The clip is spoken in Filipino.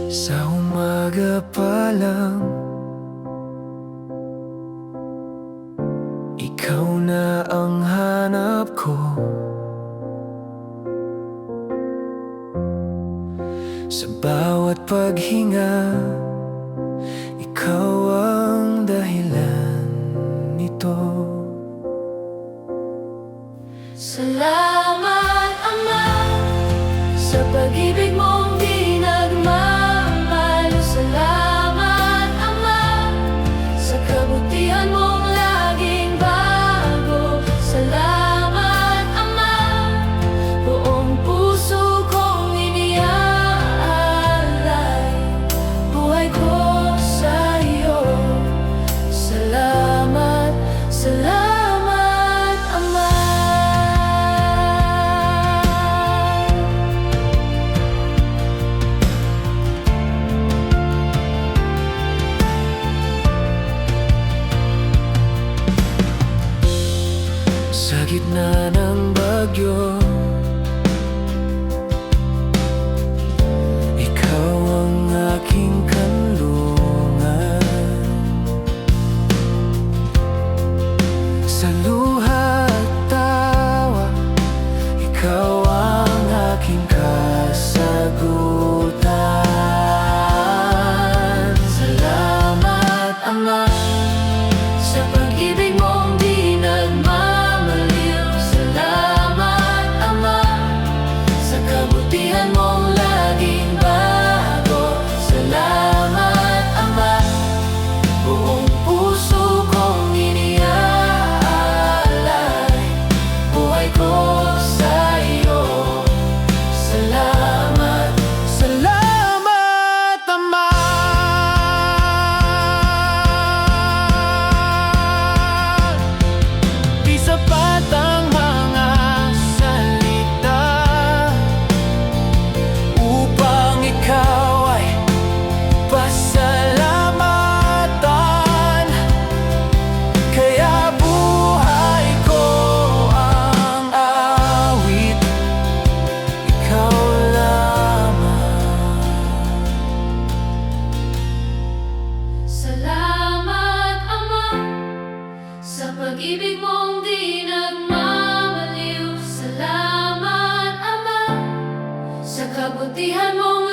Sa umaga pa lang, ikaw na ang hanap ko. Sa bawat paghinga, ikaw ang dahilan nito. Salamat, Ama, sa pag-ibig mong di nagmamalo. Salamat, Ama, sa kabutihan mong laging bago. Salamat, Ama, buong puso kong iniaalay buhay ko sa iyo. Salamat, salamat, Ama. Sa gitna ng bagyo, ikaw ang aking kanlungan. Sa luha at tawa, ikaw ang aking kasagutan. Salamat, Ama, sa pag-ibig mong di nagmamaliw. Salamat, Ama, sa kabutihan mong laging bago. Salamat, Ama, buong puso kong iniaalay buhay ko sa iyo. Salamat, salamat, Ama. Di sapat ang mga salita upang ikaw ay pasalamatan. Kaya buhay ko ang awit, ikaw lamang. Salamat, Ama, sa pag-ibig mong di nagmamaliw. Salamat, Ama, sa kabutihan mong